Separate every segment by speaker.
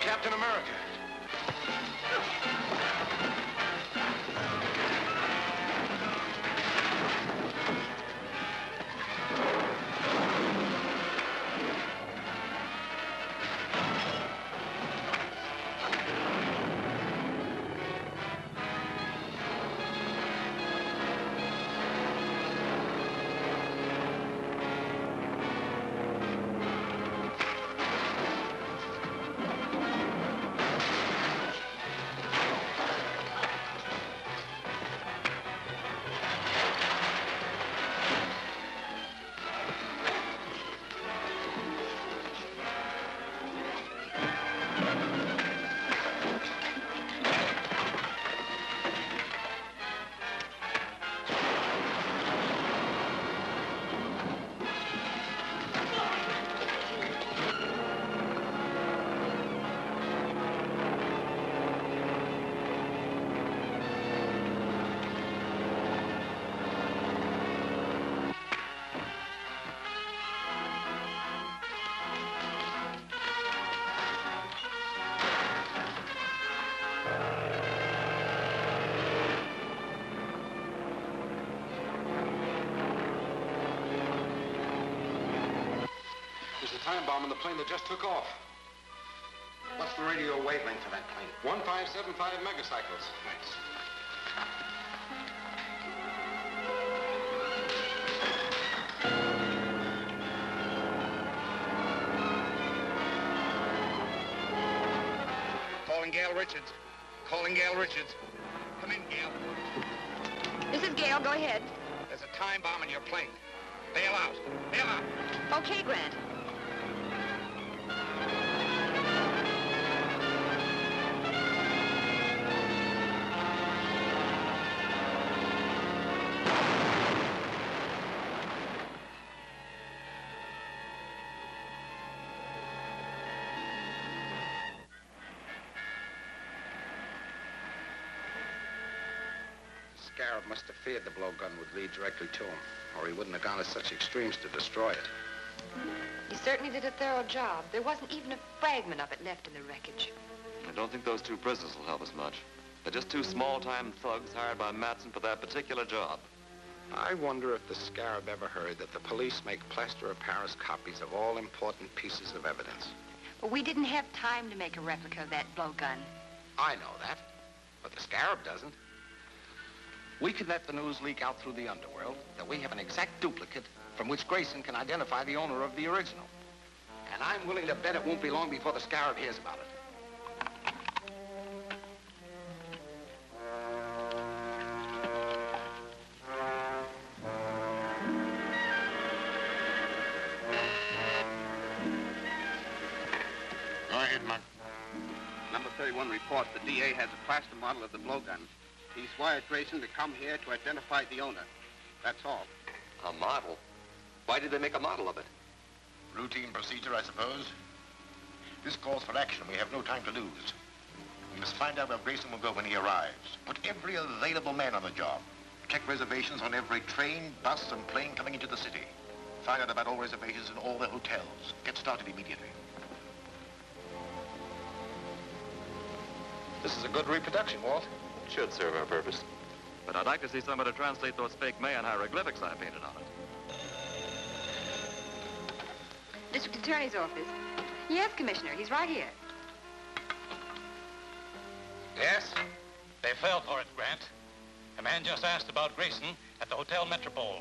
Speaker 1: Captain America. There's a time bomb in the plane that just took off.
Speaker 2: What's the radio wavelength for that plane?
Speaker 1: 1575 megacycles.
Speaker 2: Thanks. Calling Gail Richards. Calling Gail Richards. Come in, Gail.
Speaker 3: This is Gail. Go ahead.
Speaker 2: There's a time bomb in your plane. Bail out. Bail out.
Speaker 3: Okay, Grant.
Speaker 2: Scarab must have feared the blowgun would lead directly to him, or he wouldn't have gone to such extremes to destroy it.
Speaker 3: He certainly did a thorough job. There wasn't even a fragment of it left in the wreckage.
Speaker 4: I don't think those two prisoners will help us much. They're just two small-time thugs hired by Matson for that particular job.
Speaker 2: I wonder if the Scarab ever heard that the police make plaster of Paris copies of all important pieces of evidence.
Speaker 3: But we didn't have time to make a replica of that blowgun.
Speaker 2: I know that, but the Scarab doesn't. We could let the news leak out through the underworld that we have an exact duplicate from which Grayson can identify the owner of the original. And I'm willing to bet it won't be long before the Scarab hears about it.
Speaker 5: Go ahead, Mark. Number 31 reports the DA has a plaster model of the blowgun. He's wired Grayson to come here to identify the owner. That's all.
Speaker 4: A model? Why did they make a model of it?
Speaker 1: Routine procedure, I suppose. This calls for action. We have no time to lose. We must find out where Grayson will go when he arrives. Put every available man on the job. Check reservations on every train, bus, and plane coming into the city. Find out about all reservations in all the hotels. Get started immediately.
Speaker 2: This is a good reproduction, Walt.
Speaker 4: Should serve our purpose. But I'd like to see somebody translate those fake Mayan hieroglyphics I painted on it.
Speaker 3: District Attorney's office. Yes, Commissioner. He's right here.
Speaker 2: Yes?
Speaker 6: They fell for it, Grant. A man just asked about Grayson at the Hotel Metropole.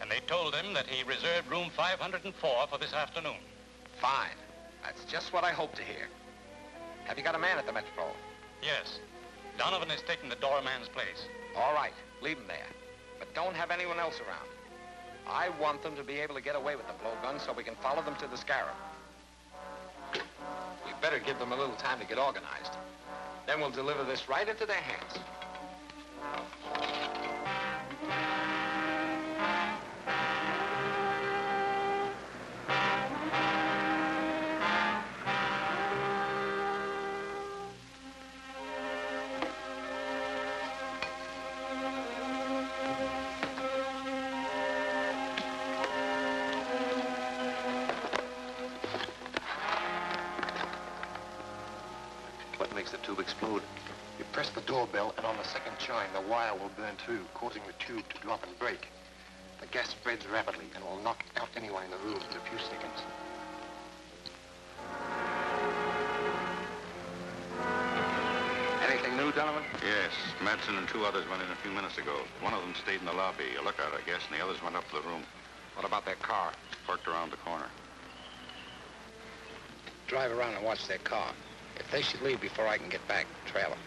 Speaker 6: And they told him that he reserved room 504 for this afternoon.
Speaker 2: Fine. That's just what I hoped to hear. Have you got a man at the Metropole?
Speaker 6: Yes. Donovan is taking the doorman's place.
Speaker 2: All right, leave him there. But don't have anyone else around. I want them to be able to get away with the blowgun so we can follow them to the Scarab. We better give them a little time to get organized. Then we'll deliver this right into their hands.
Speaker 1: explode. You press the doorbell, and on the second chime, the wire will burn through, causing the tube to drop and break. The gas spreads rapidly and will knock out anyone in the room in a few seconds.
Speaker 2: Anything new, Donovan?
Speaker 7: Yes. Madsen and 2 others went in a few minutes ago. One of them stayed in the lobby, a lookout, I guess, and the others went up to the room.
Speaker 2: What about their car?
Speaker 7: Parked around the corner.
Speaker 2: Drive around and watch their car. If they should leave before I can get back, trail them.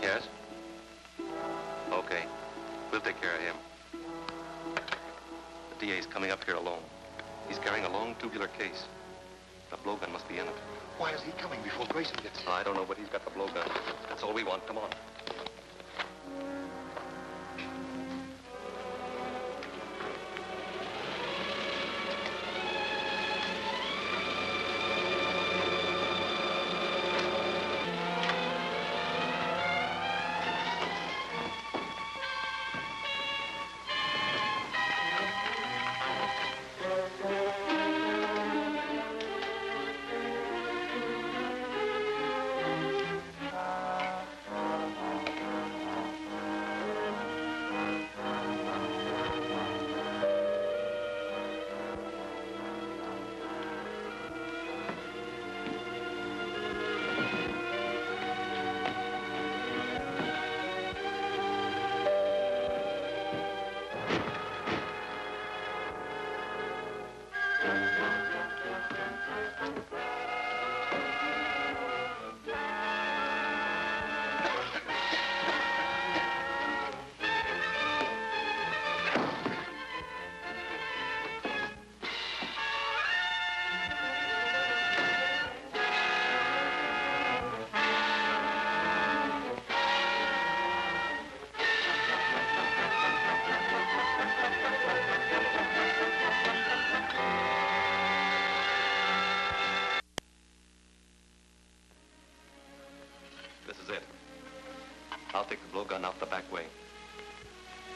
Speaker 4: Yes? Okay. We'll take care of him. The DA's coming up here alone. He's carrying a long tubular case. The blowgun must be in it.
Speaker 1: Why is he coming before Grayson gets here?
Speaker 4: I don't know, but he's got the blowgun. That's all we want. Come on. This is it. I'll take the blowgun out the back way.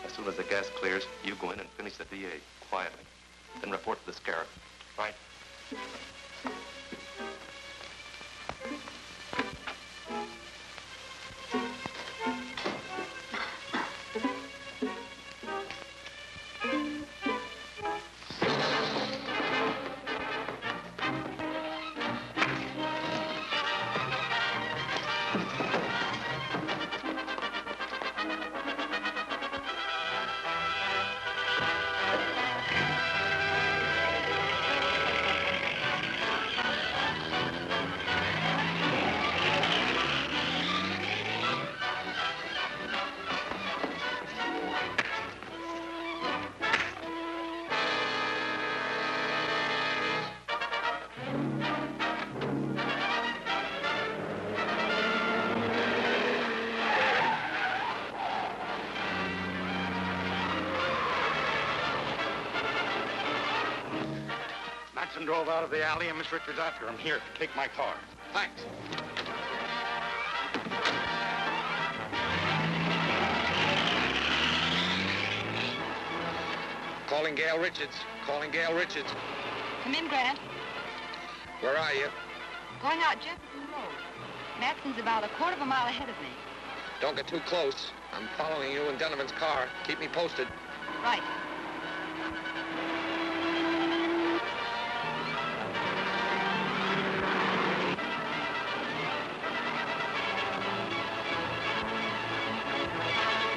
Speaker 4: As soon as the gas clears, you go in and finish the DA quietly. Then report to the Scarab.
Speaker 1: Right.
Speaker 6: Madsen drove out of the alley and Miss Richards after him. Here, take my car.
Speaker 2: Thanks. Calling Gail Richards. Calling Gail Richards.
Speaker 3: Come in, Grant.
Speaker 2: Where are you?
Speaker 3: Going out Jefferson Road. Madsen's about a quarter of a mile ahead of me.
Speaker 2: Don't get too close. I'm following you in Donovan's car. Keep me posted.
Speaker 3: Right.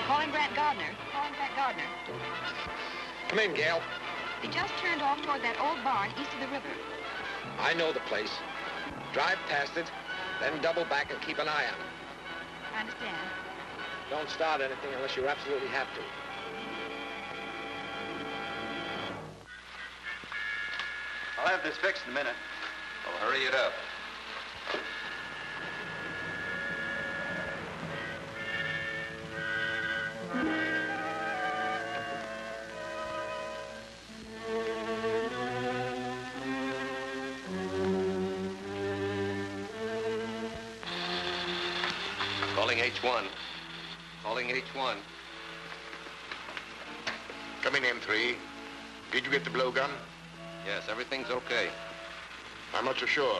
Speaker 3: Calling Grant Gardner. Calling Grant Gardner.
Speaker 2: Come in, Gail.
Speaker 3: He just turned off toward that old barn east of the river.
Speaker 2: I know the place. Drive past it, then double back and keep an eye on it.
Speaker 3: I understand.
Speaker 2: Don't start anything unless you absolutely have to.
Speaker 5: I'll have this fixed in a minute.
Speaker 4: Well, hurry it up. H1. Calling H1.
Speaker 1: Come in, M3. Did you get the blowgun?
Speaker 4: Yes, everything's okay.
Speaker 1: I'm not so sure.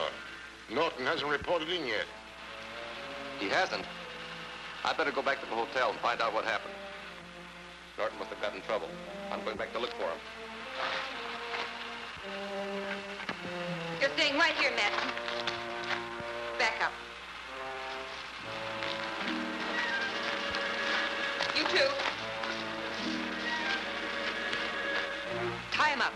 Speaker 1: Norton hasn't reported in yet.
Speaker 4: He hasn't? I better go back to the hotel and find out what happened. Norton must have got in trouble. I'm going back to look for him.
Speaker 3: You're staying right here, Madison. Back up. You too. Tie him up.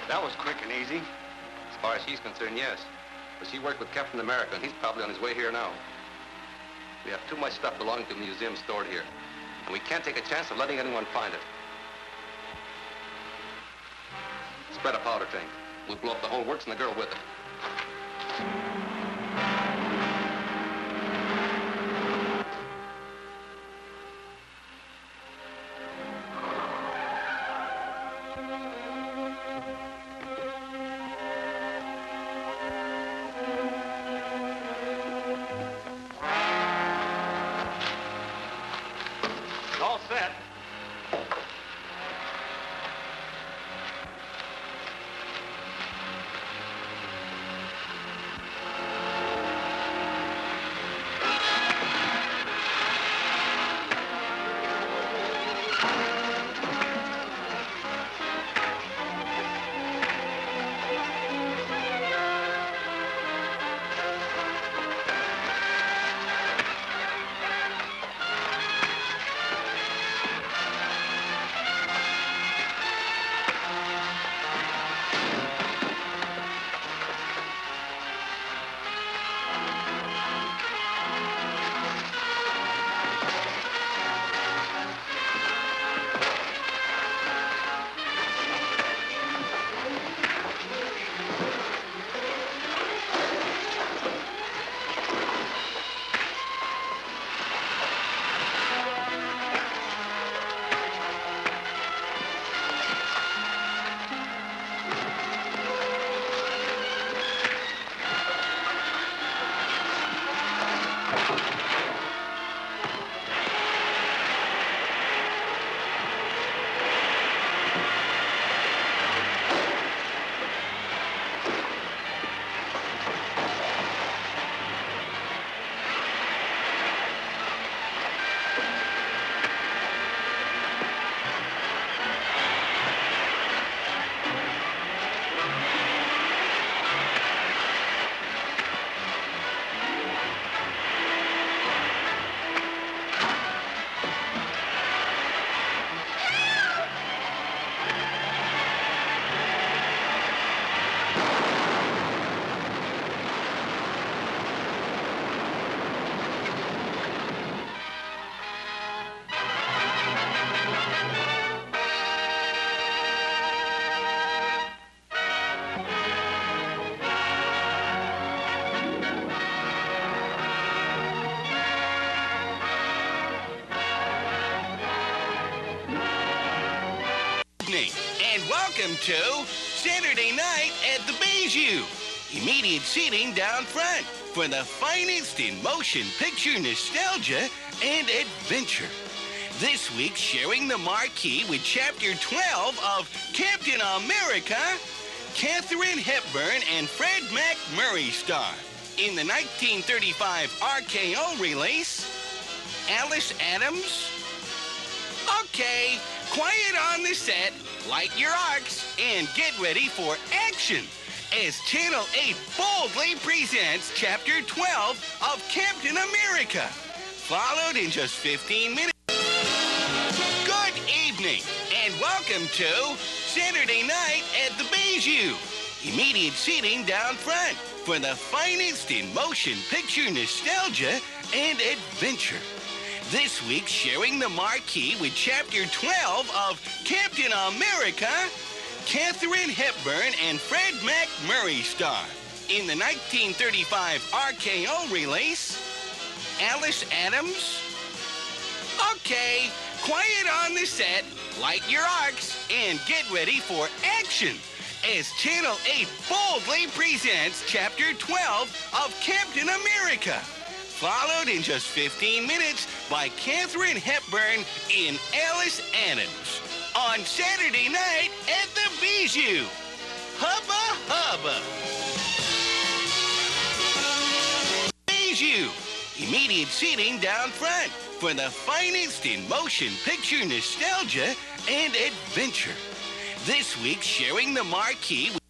Speaker 4: That was quick and easy. As far as she's concerned, yes. But she worked with Captain America, and he's probably on his way here now. We have too much stuff belonging to the museum stored here, and we can't take a chance of letting anyone find it. Spread a powder tank. We'll blow up the whole works and the girl with it.
Speaker 6: All set.
Speaker 8: And welcome to Saturday Night at the Bijou. Immediate seating down front for the finest in motion picture nostalgia and adventure. This week, sharing the marquee with Chapter 12 of Captain America, Katharine Hepburn and Fred MacMurray star. In the 1935 RKO release, Alice Adams. Okay, quiet on the set, light your arcs, and get ready for action as Channel 8 boldly presents Chapter 12 of Captain America, followed in just 15 minutes. Good evening, and welcome to Saturday Night at the Bijou. Immediate seating down front for the finest in motion picture nostalgia and adventure. This week, sharing the marquee with Chapter 12 of Captain America, Katharine Hepburn and Fred MacMurray star. In the 1935 RKO release, Alice Adams. Okay, quiet on the set, light your arcs, and get ready for action as Channel 8 boldly presents Chapter 12 of Captain America, followed in just 15 minutes by Katharine Hepburn in Alice Adams on Saturday night at the Bijou. Hubba hubba! Bijou, immediate seating down front for the finest in motion picture nostalgia and adventure. This week, sharing the marquee with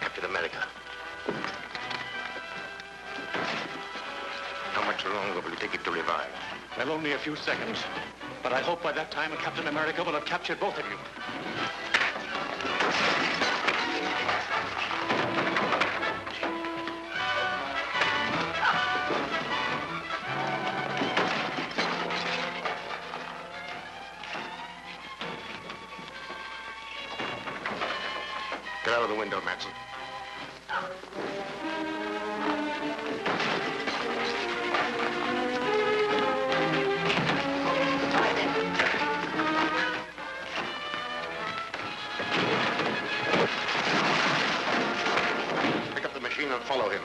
Speaker 1: Captain America. How much longer will it take it to revive?
Speaker 6: Well, only a few seconds. But I hope by that time Captain America will have captured both of you.
Speaker 1: Get out of the window, Matson. Pick up the machine and follow him.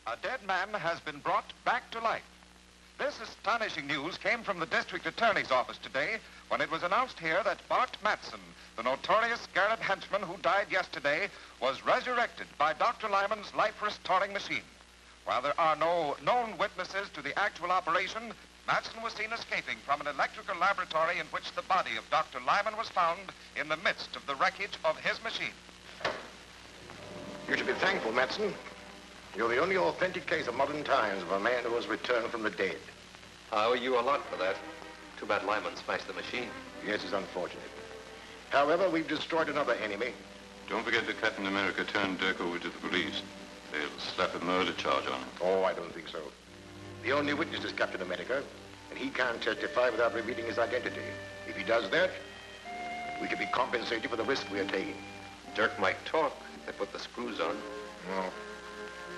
Speaker 9: A dead man has been brought back to life. This astonishing news came from the district attorney's office today when it was announced here that Bart Matson, the notorious Scarlet henchman who died yesterday, was resurrected by Dr. Lyman's life-restoring machine. While there are no known witnesses to the actual operation, Matson was seen escaping from an electrical laboratory in which the body of Dr. Lyman was found in the midst of the wreckage of his machine.
Speaker 1: You should be thankful, Matson. You're the only authentic case of modern times of a man who has returned from the dead.
Speaker 4: I owe you a lot for that. Too bad Lyman smashed the machine.
Speaker 1: Yes, it's unfortunate. However, we've destroyed another enemy.
Speaker 7: Don't forget that Captain America turned Dirk over to the police. They'll slap a murder charge on him.
Speaker 1: Oh, I don't think so. The only witness is Captain America, and he can't testify without revealing his identity. If he does that, we should be compensated for the risk we are taking.
Speaker 4: Dirk might talk. They put the screws on.
Speaker 1: No.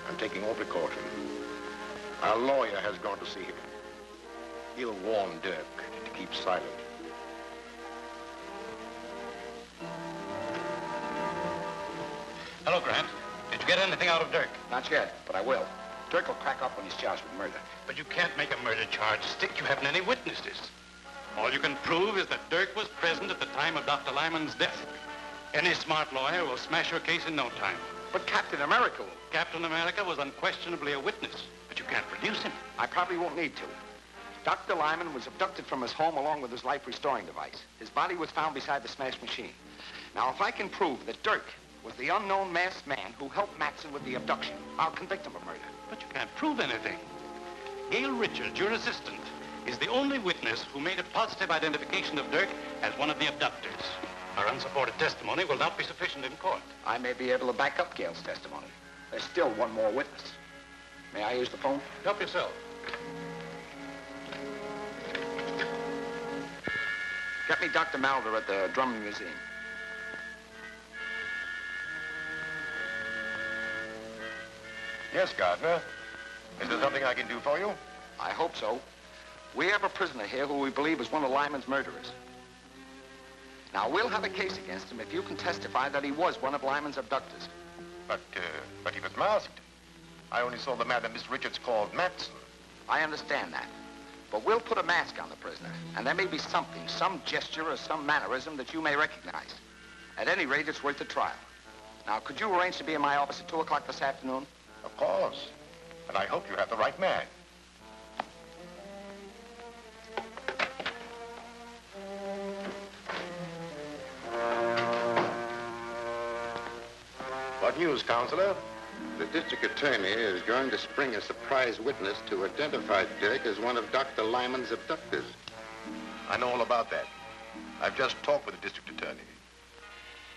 Speaker 1: I'm taking all precaution. Our lawyer has gone to see him. He'll warn Dirk to keep silent.
Speaker 6: Hello, Grant. Did you get anything out of Dirk?
Speaker 2: Not yet, but I will. Dirk will crack up when he's charged with murder.
Speaker 6: But you can't make a murder charge stick. You haven't any witnesses. All you can prove is that Dirk was present at the time of Dr. Lyman's death. Any smart lawyer will smash your case in no time.
Speaker 2: But Captain America will.
Speaker 6: Captain America was unquestionably a witness, but you can't produce him.
Speaker 2: I probably won't need to. Dr. Lyman was abducted from his home along with his life-restoring device. His body was found beside the smashed machine. Now, if I can prove that Dirk was the unknown masked man who helped Matson with the abduction, I'll convict him of murder.
Speaker 6: But you can't prove anything. Gail Richards, your assistant, is the only witness who made a positive identification of Dirk as one of the abductors. Our unsupported testimony will not be sufficient in court.
Speaker 2: I may be able to back up Gail's testimony. There's still one more witness. May I use the phone?
Speaker 6: Help yourself.
Speaker 2: Get me Dr. Malder at the Drummond Museum.
Speaker 1: Yes, Gardner. Is there something I can do for you?
Speaker 2: I hope so. We have a prisoner here who we believe is one of Lyman's murderers. Now, we'll have a case against him if you can testify that he was one of Lyman's abductors.
Speaker 1: But he was masked. I only saw the man that Miss Richards called Matson.
Speaker 2: I understand that. But we'll put a mask on the prisoner, and there may be something, some gesture or some mannerism that you may recognize. At any rate, it's worth a trial. Now, could you arrange to be in my office at 2 o'clock this afternoon?
Speaker 1: Of course. And I hope you have the right man. What news, Counselor?
Speaker 7: The district attorney is going to spring a surprise witness to identify Dirk as one of Dr. Lyman's abductors.
Speaker 1: I know all about that. I've just talked with the district attorney.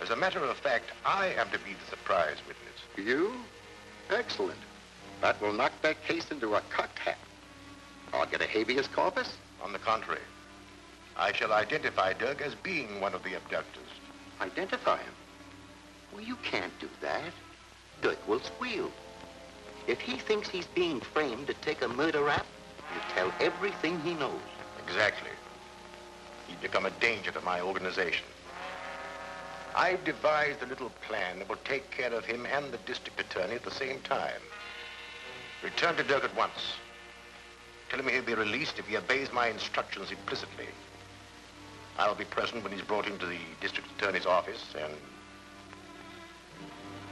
Speaker 1: As a matter of fact, I am to be the surprise witness.
Speaker 7: You? Excellent. That will knock that case into a cocked hat. I'll get a habeas corpus.
Speaker 1: On the contrary, I shall identify Dirk as being one of the abductors.
Speaker 7: Identify him? Well, you can't do that. Dirk will squeal. If he thinks he's being framed to take a murder rap, you tell everything he knows.
Speaker 1: Exactly. He'd become a danger to my organization. I've devised a little plan that will take care of him and the district attorney at the same time. Return to Dirk at once. Tell him he'll be released if he obeys my instructions implicitly. I'll be present when he's brought into the district attorney's office, and...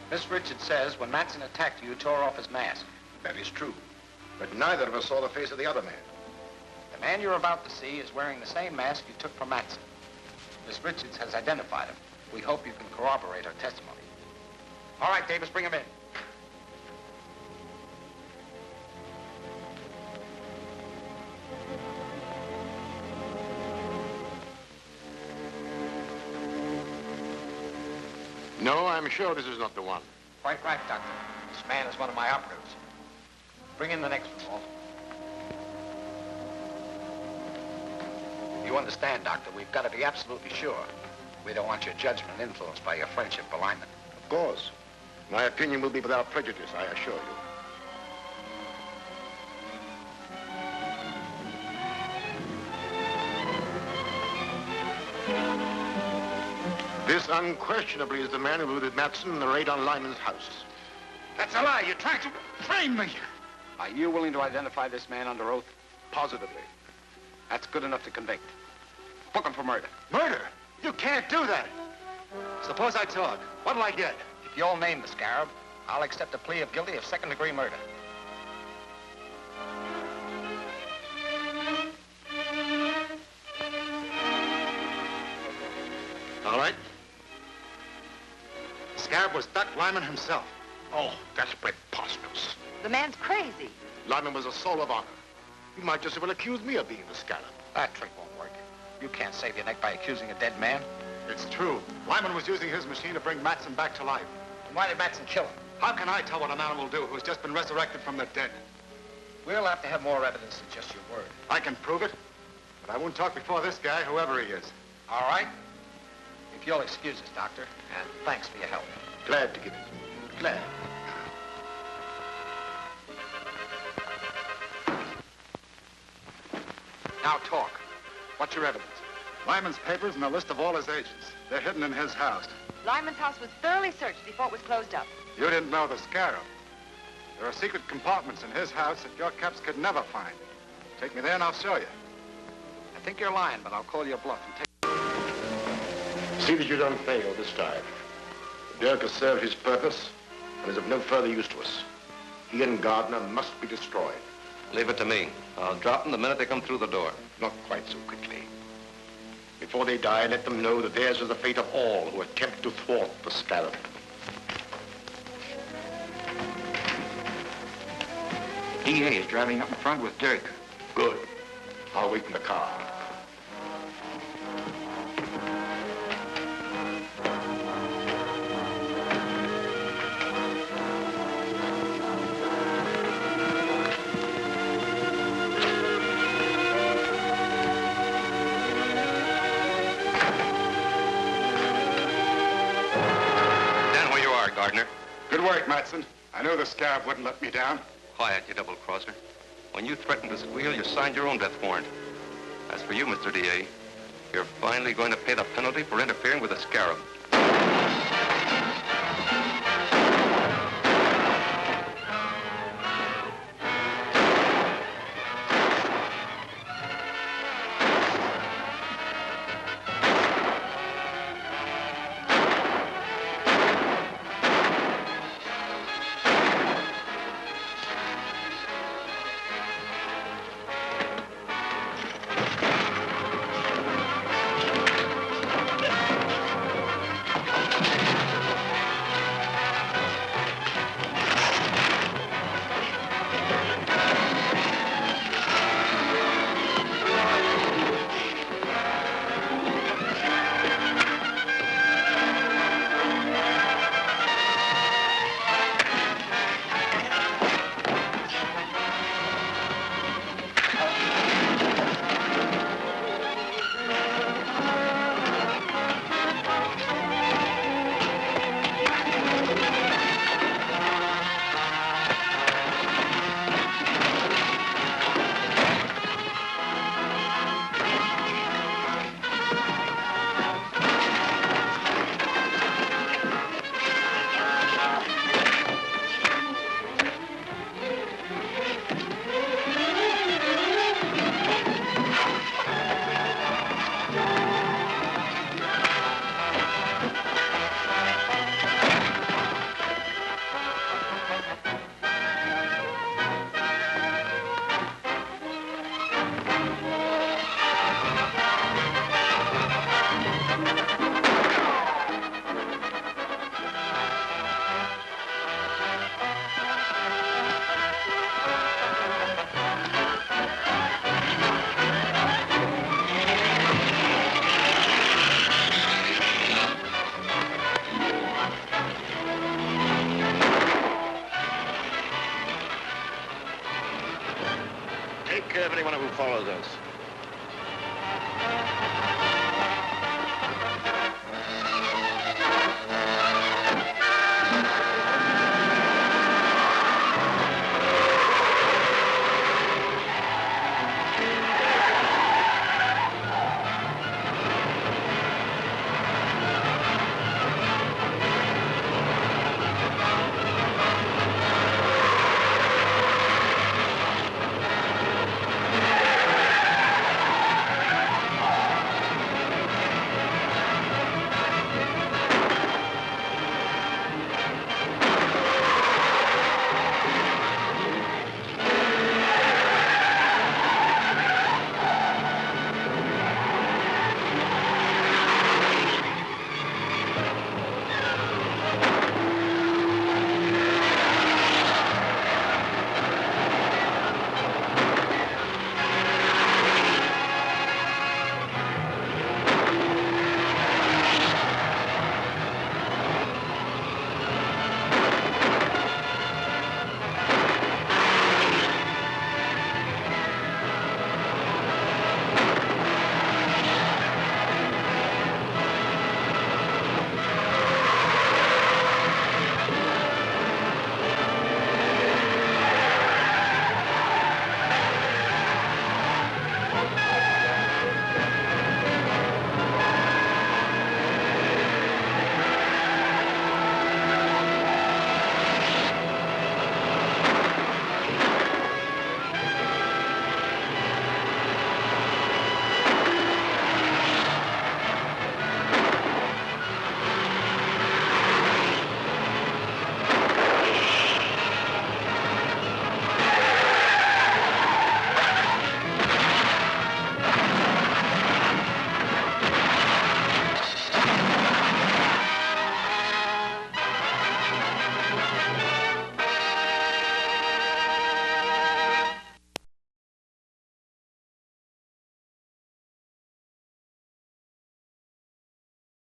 Speaker 2: Miss Richards says when Matson attacked you, you tore off his mask.
Speaker 1: That is true. But neither of us saw the face of the other man.
Speaker 2: The man you're about to see is wearing the same mask you took from Matson. Miss Richards has identified him. We hope you can corroborate her testimony. All right, Davis, bring him in.
Speaker 1: No, I'm sure this is not the one.
Speaker 2: Quite right, Doctor. This man is one of my operatives. Bring in the next one, Walt. You understand, Doctor, we've got to be absolutely sure. We don't want your judgment influenced by your friendship for Lyman.
Speaker 1: Of course. My opinion will be without prejudice, I assure you. This unquestionably is the man who looted Matson in the raid on Lyman's house.
Speaker 2: That's a lie. You're trying to frame me. Are you willing to identify this man under oath?
Speaker 1: Positively.
Speaker 2: That's good enough to convict. Book him for murder.
Speaker 1: Murder? You can't do that. Suppose I talk. What'll I get?
Speaker 2: If you'll name the scarab, I'll accept a plea of guilty of second-degree murder.
Speaker 1: All right. The scarab was Doc Lyman himself. Oh, that's preposterous.
Speaker 3: The man's crazy.
Speaker 1: Lyman was a soul of honor. You might just as well accuse me of being the scarab.
Speaker 2: That trick won't work. You can't save your neck by accusing a dead man.
Speaker 9: It's true. Lyman was using his machine to bring Matson back to life.
Speaker 2: And why did Matson kill him?
Speaker 9: How can I tell what a man will do who's just been resurrected from the dead?
Speaker 2: We'll have to have more evidence than just your word.
Speaker 9: I can prove it, but I won't talk before this guy, whoever he is.
Speaker 2: All right. If you'll excuse us, Doctor, and thanks for your help.
Speaker 1: Glad to give it. Glad.
Speaker 2: Now talk. What's your evidence?
Speaker 9: Lyman's papers and a list of all his agents. They're hidden in his house.
Speaker 3: Lyman's house was thoroughly searched before it was closed up.
Speaker 10: You didn't know the Scarab. There are secret compartments in his house that your caps could never find. Take me there and I'll show you.
Speaker 2: I think you're lying, but I'll call your bluff and take...
Speaker 1: See that you don't fail this time. Dirk has served his purpose and is of no further use to us. He and Gardner must be destroyed.
Speaker 4: Leave it to me. I'll drop them the minute they come through the door.
Speaker 1: Not quite so quickly. Before they die, let them know that theirs is the fate of all who attempt to thwart the Scarab.
Speaker 10: DA is driving up in front with Dirk.
Speaker 1: Good. I'll wait in the car.
Speaker 4: Gardner.
Speaker 10: Good work, Matson. I knew the Scarab wouldn't let me down.
Speaker 4: Quiet, you double-crosser. When you threatened to squeal, you signed your own death warrant. As for you, Mr. DA, you're finally going to pay the penalty for interfering with the Scarab.
Speaker 1: Take care of anyone who follows us.